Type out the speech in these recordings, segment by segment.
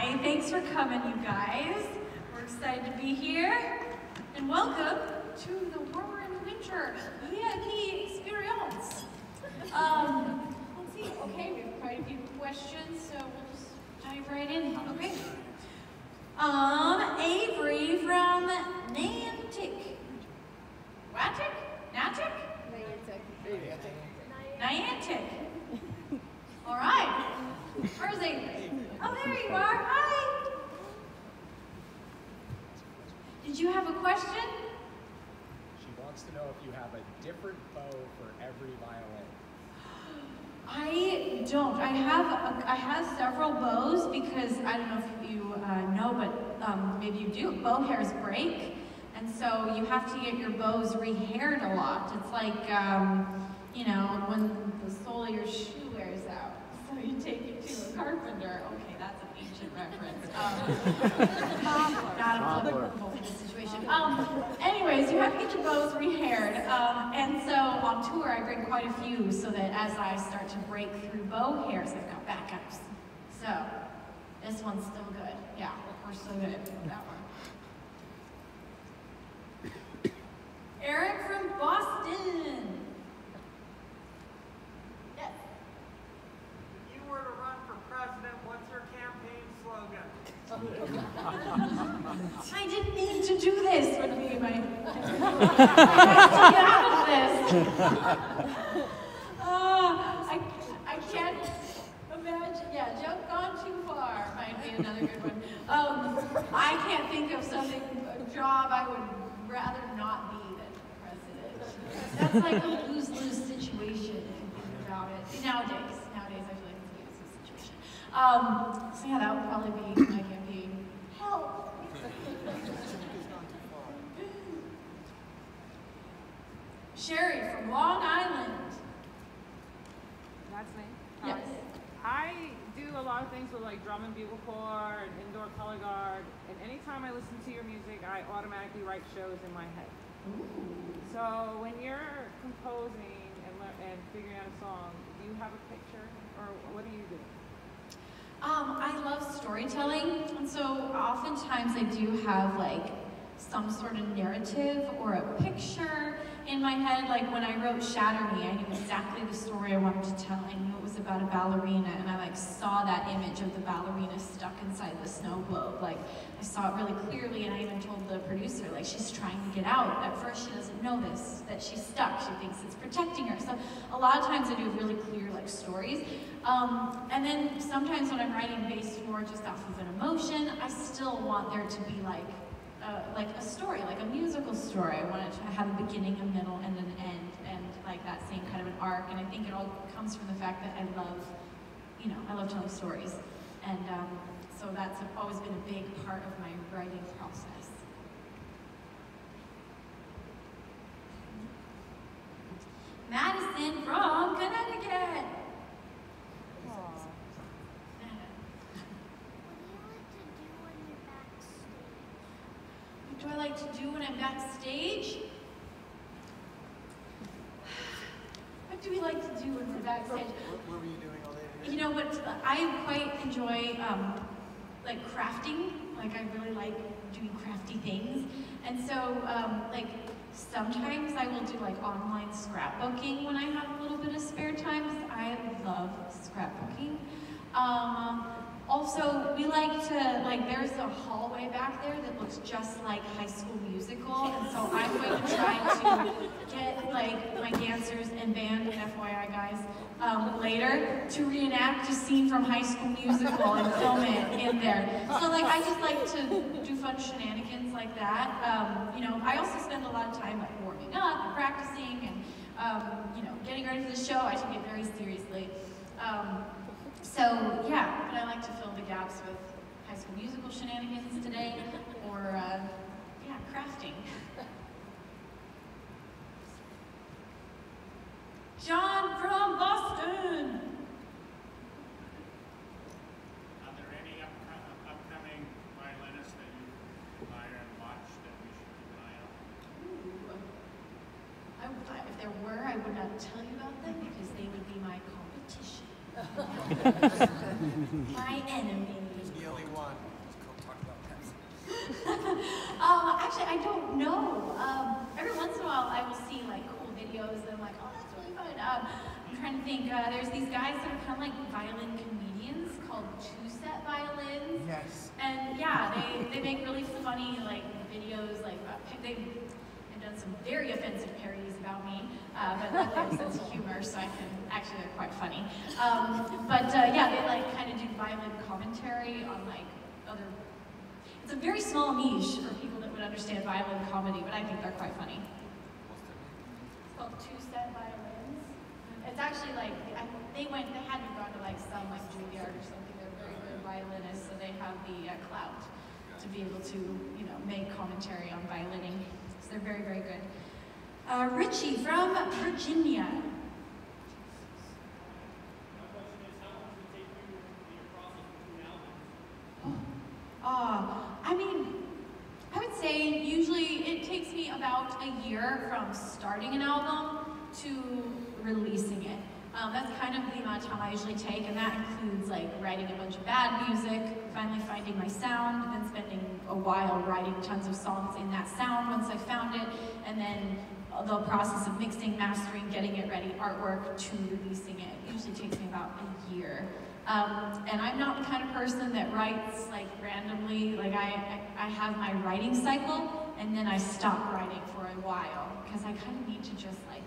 Hi, thanks for coming, you guys. We're excited to be here. And welcome to the Warmer in Winter VIP experience. Let's see, okay, we have quite a few questions, so we'll just dive right in. Okay. Avery from Niantic. Watic? Natic? Niantic. All right. Where's Avery? Oh, there you are. Hi. Did you have a question? She wants to know if you have a different bow for every violin. I don't. I have several bows because I don't know if you know, but maybe you do. Bow hairs break, and so you have to get your bows rehaired a lot. It's like you know, when the sole of your shoe wears out, so you take it to a carpenter. Okay, that's an ancient reference. Not applicable for this situation. Anyways, you have to get your bows rehaired, and so on tour I bring quite a few so that as I start to break through bow hairs, I've got backups. So this one's still good. Yeah, we're still good with that one. Eric from Boston. Yes. If you were to run for president, what's your campaign slogan? I didn't mean to do this would be my... I have to get out of this. I can't imagine... Yeah, jump gone too far might be another good one. I can't think of something, a job I would rather not be than president. That's like a lose-lose situation if you think about it. See, nowadays I feel like it's a lose-lose situation. So yeah, that would probably be my campaign. Help! Sherry from Long Island. That's me? Yes. I do a lot of things with like drum and bugle corps and indoor color guard, and anytime I listen to your music, I automatically write shows in my head. Ooh. So when you're composing and figuring out a song, do you have a picture, or what do you do? I love storytelling, and so oftentimes I do have like some sort of narrative or a picture in my head. Like when I wrote Shatter Me, I knew exactly the story I wanted to tell. I knew it was about a ballerina, and I like saw that image of the ballerina stuck inside the snow globe. Like I saw it really clearly, and I even told the producer, like, she's trying to get out. At first she doesn't know this, that she's stuck. She thinks it's protecting her. So a lot of times I do really clear like stories. And then sometimes when I'm writing based more just off of an emotion, I still want there to be like a story, like a musical story. I want it to have a beginning, a middle, and an end, and like that same kind of an arc. And I think it all comes from the fact that I love, you know, I love telling stories. And so that's always been a big part of my writing process. Madison from Connecticut. What do I like to do when I'm backstage? What do we like to do when we're backstage? What were you doing all day? You know what? I quite enjoy like crafting. Like I really like doing crafty things, and so like sometimes I will do like online scrapbooking when I have a little bit of spare time. 'Cause I love scrapbooking. Also, we like to, like, there's a hallway back there that looks just like High School Musical, and so I'm going to try to get, like, my dancers and band, FYI guys, later, to reenact a scene from High School Musical and film it in there. So, like, I just like to do fun shenanigans like that. You know, I also spend a lot of time, like, warming up and practicing and, you know, getting ready for the show. I take it very seriously. So, yeah, but I like to fill the gaps with High School Musical shenanigans today, or, yeah, crafting. John from Boston! Are there any upcoming violinists that you admire and watch that we should keep an eye on? Ooh. If there were, I would not tell you about them because they would be my competition. My enemy. The only one. Let's go talk about Pepsi. Actually, I don't know. Every once in a while, I will see like cool videos, and I'm like, oh, that's really fun. I'm trying to think. There's these guys that are kind of like violin comedians called two-set violins. Yes. And yeah, they make really funny like videos. Like they've done some very offensive parodies about me, but luckily I have a sense of humor, so I can actually they're quite funny. Yeah, they like kind of do violin commentary on like other. It's a very small niche for people that would understand violin comedy, but I think they're quite funny. It's called two-set violins. It's actually like, they had to go to like some like Juilliard or something. They're very good violinists, so they have the clout to be able to, you know, make commentary on violining. So they're very, very good. Richie from Virginia. I mean, I would say usually it takes me about a year from starting an album to releasing it. That's kind of the amount of time I usually take, and that includes like writing a bunch of bad music, finally finding my sound, then spending a while writing tons of songs in that sound once I found it, and then the process of mixing, mastering, getting it ready, artwork, to releasing it. It usually takes me about a year. And I'm not the kind of person that writes like randomly. Like I have my writing cycle, and then I stop writing for a while because I kind of need to just like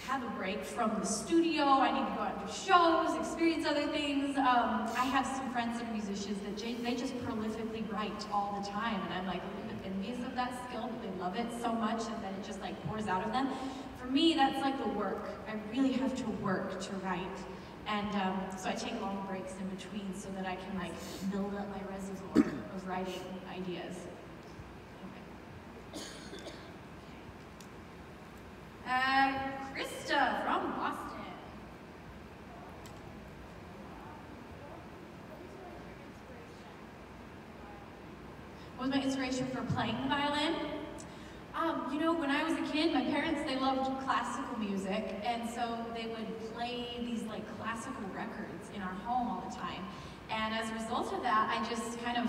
have a break from the studio. I need to go out to shows, experience other things. I have some friends that are musicians that they just prolifically write all the time, and I'm like a little bit envious of that skill. They love it so much, and then it just like pours out of them. For me, that's like the work. I really have to work to write. And so I take long breaks in between so that I can like build up my reservoir of writing ideas. Okay. Krista from Boston. What was my inspiration for playing the violin? You know, when I was a kid, my parents, they loved classical music, and so they would play these like classical records in our home all the time. And as a result of that, I just kind of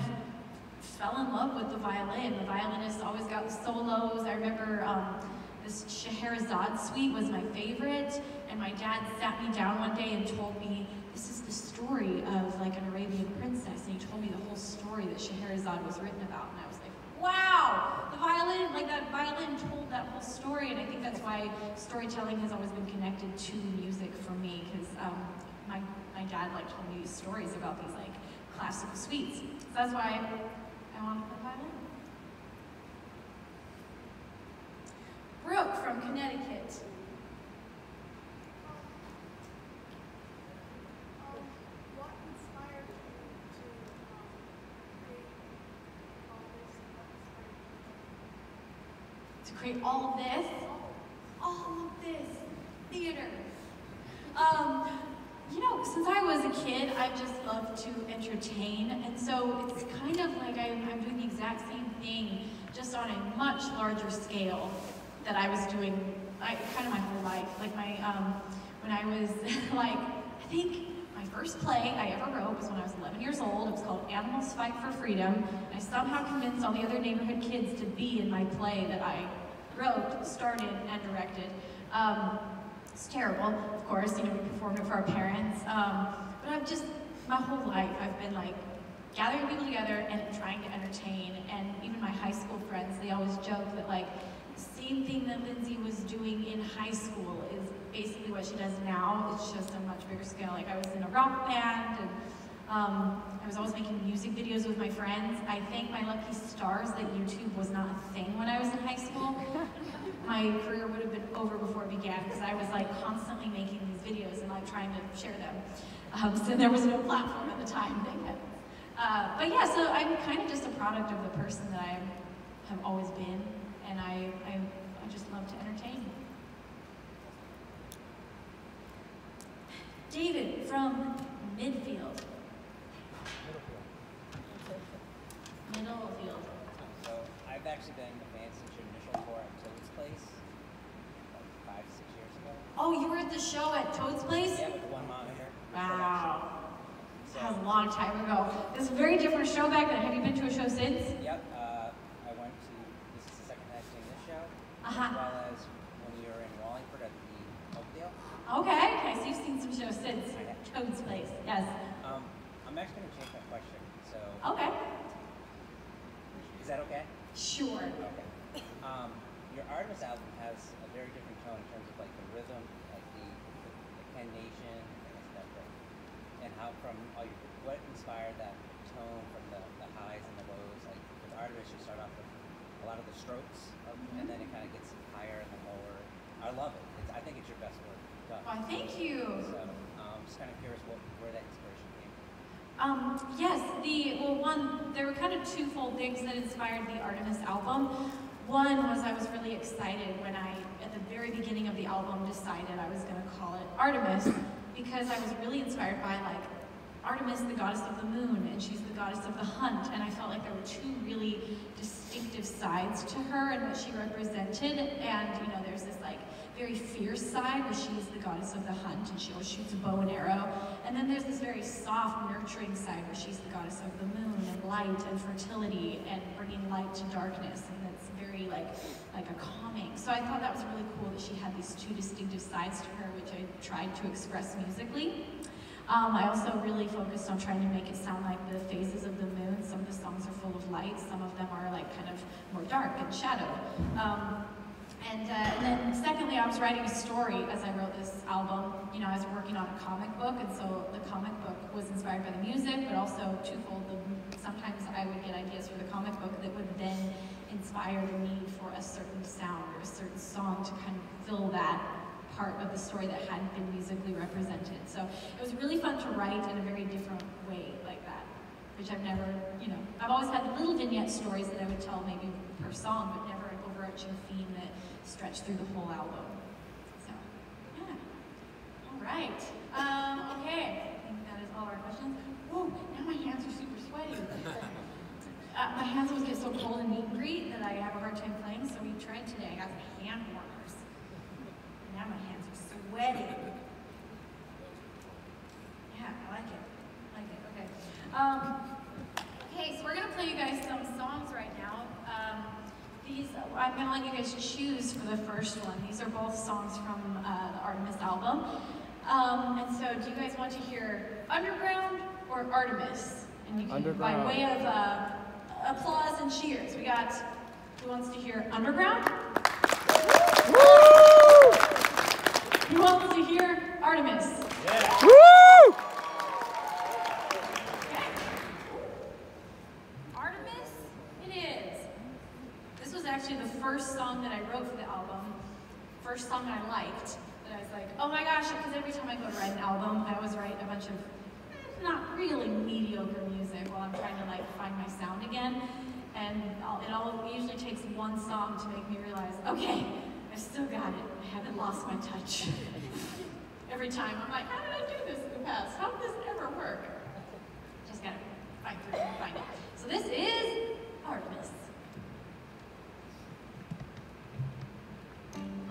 fell in love with the violin. The violinist always got the solos. I remember this Scheherazade suite was my favorite, and my dad sat me down one day and told me, this is the story of like an Arabian princess, and he told me the whole story that Scheherazade was written about, and I was like, wow, the violin, like that violin told that whole story, and I think that's why storytelling has always been connected to music for me, because my dad like told me these stories about these like classical suites. So that's why I wanted the violin. Brooke from Connecticut. What inspired you to create all this? To create all of this theater. You know, since I was a kid, I just loved to entertain, and so it's kind of like I'm doing the exact same thing, just on a much larger scale that I was doing kind of my whole life. Like when I was like, I think my first play I ever wrote was when I was 11 years old. It was called Animals Fight for Freedom. I somehow convinced all the other neighborhood kids to be in my play that I wrote, started, and directed. It's terrible, of course, you know, we performed it for our parents. But I've just, my whole life, I've been like, gathering people together and trying to entertain. And even my high school friends, they always joke that like, the same thing that Lindsey was doing in high school is basically what she does now. It's just a much bigger scale. Like I was in a rock band, and I was always making music videos with my friends. I thank my lucky stars that YouTube was not a thing when I was in high school. My career would have been over before it began, because I was like constantly making these videos and like trying to share them. So there was no platform at the time, thank heavens. But yeah, so I'm kind of just a product of the person that I have always been, and I just love to entertain. David from Midfield. Middlefield. So I've actually been a fan since your initial tour at Toad's Place, like 5-6 years ago. Oh, you were at the show at Toad's Place? Yeah, with one monitor. Wow. So How long time ago. This is a very different show back then. Have you been to a show since? Yep, I went to, this is the second time seeing this show, Uh-huh. as well as when you were in Wallingford at the Oakdale. Okay, okay, so you've seen some shows since. Toad's Place, yes. I'm actually going to change my question, so. Okay. Is that okay? Sure. Okay. Your Artemis album has a very different tone in terms of like the rhythm, like the Ken Nation, and how from all your, what inspired that tone from the highs and the lows? Like with Artemis, you start off with a lot of the strokes, and then it kind of gets higher and then lower. I love it. I think it's your best work done. Why, thank you. So I'm just kind of curious where that inspiration came from. Yes, there were kind of twofold things that inspired the Artemis album. One was I was really excited when at the very beginning of the album, decided I was going to call it Artemis, because I was really inspired by like Artemis, the goddess of the moon, and she's the goddess of the hunt, and I felt like there were two really distinctive sides to her and what she represented. And you know, there's this like very fierce side where she's the goddess of the hunt and she always shoots a bow and arrow, and then there's this very soft, nurturing side where she's the goddess of the moon and light and fertility and bringing light to darkness, and that's very like a calming. So I thought that was really cool that she had these two distinctive sides to her, which I tried to express musically. I also really focused on trying to make it sound like the phases of the moon. Some of the songs are full of light, some of them are like kind of more dark and shadowed. And then secondly, I was writing a story as I wrote this album. You know, I was working on a comic book, and so the comic book was inspired by the music, but also twofold. Sometimes I would get ideas for the comic book that would then inspire the need for a certain sound or a certain song to kind of fill that part of the story that hadn't been musically represented. So it was really fun to write in a very different way like that, which I've never, you know, I've always had little vignette stories that I would tell maybe per song, but never an overarching theme that stretched through the whole album. So, yeah. All right. Okay. I think that is all our questions. Whoa, now my hands are super sweaty. My hands always get so cold in meet and greet that I have a hard time playing, so we tried today. I got some hand warmers. Now my hands are sweaty. Yeah, I like it. Okay. Okay, so we're gonna play you guys some songs right now. I'm gonna let you guys choose for the first one. These are both songs from the Artemis album. And so, do you guys want to hear Underground or Artemis? And you can, by way of applause and cheers, we got, who wants to hear Underground? Who wants to hear Artemis? Yeah. Woo! Okay. Artemis, it is. This was actually the first song that I wrote for the album. First song I liked. That I was like, oh my gosh, because every time I go to write an album, I always write a bunch of not really mediocre music while I'm trying to like find my sound again. And it usually takes one song to make me realize, okay, I still got it. I haven't lost my touch. Every time I'm like, how did I do this in the past? How did this ever work? Just gotta fight through and find it. So this is Artemis. Thank you.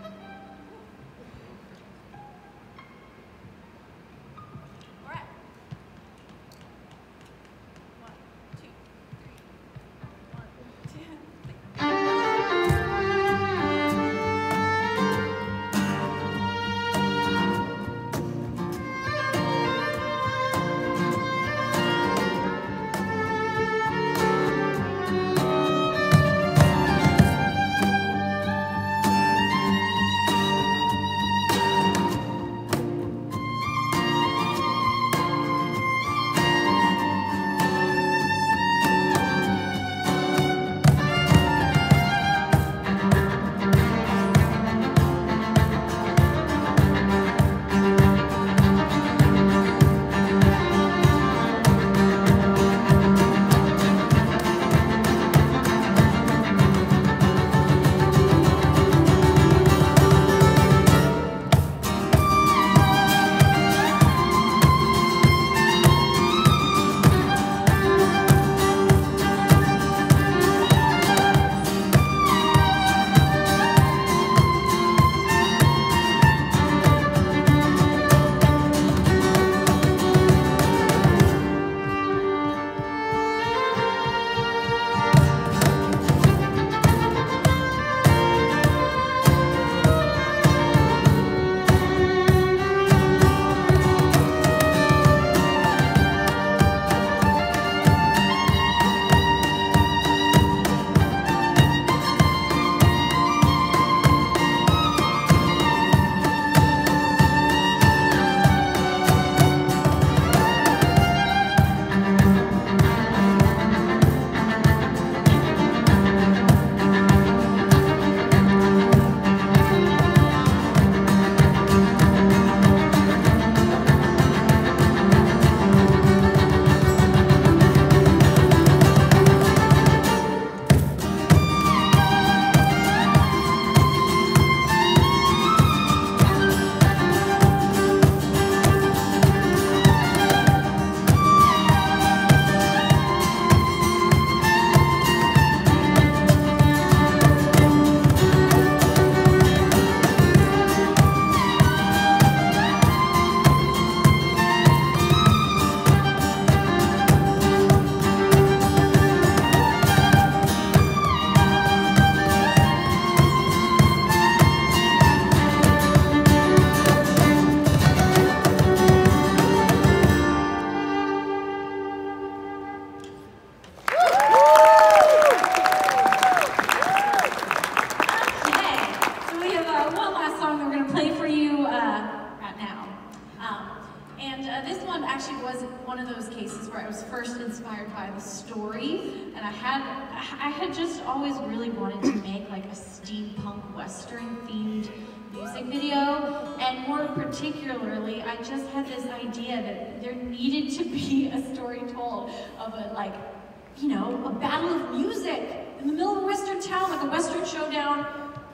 one of those cases where I was first inspired by the story, and I had just always really wanted to make like a steampunk western themed music video, and more particularly, I just had this idea that there needed to be a story told of a a battle of music in the middle of a western town, like a western showdown,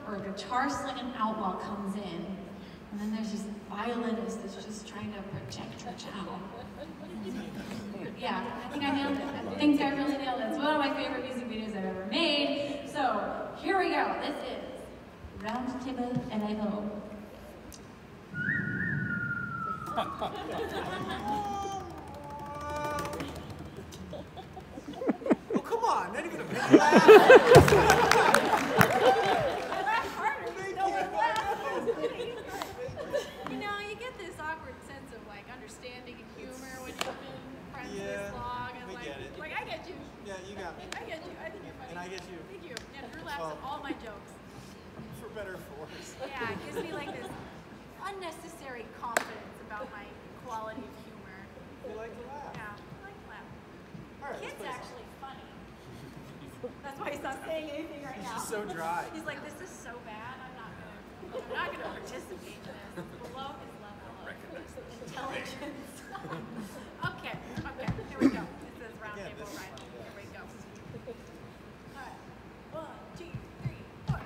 where a guitar slinging outlaw comes in, and then there's this violinist that's just trying to protect her town. Yeah, I think I nailed it. I think I really nailed it. It's one of my favorite music videos I've ever made. So here we go. This is Round Table and I Go. Oh, come on. Not even a big laugh. You get this awkward sense of like understanding and humor when you've been friends this long, and I get it. like I get you. Yeah, you got me. I get you. I think you're funny. And I get you. Thank you. And Drew laughs at all my jokes. For better or for worse. Yeah, it gives me like this unnecessary confidence about my quality of humor. You like to laugh. Yeah, I like to laugh. All right, Kid's let's actually funny. That's why he's not saying anything right now. She's so dry. He's like, this is so bad. I'm not gonna participate in this. Below his level of intelligence. Okay, here we go. This is round table right. Here we go. All right. 1, 2, 3, 4.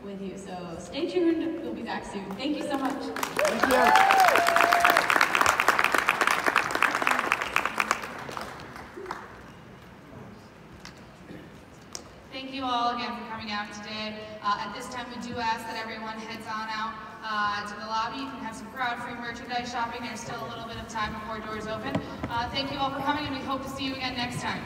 with you. So stay tuned. We'll be back soon. Thank you so much. Thank you. shopping. There's still a little bit of time before doors open. Thank you all for coming, and we hope to see you again next time.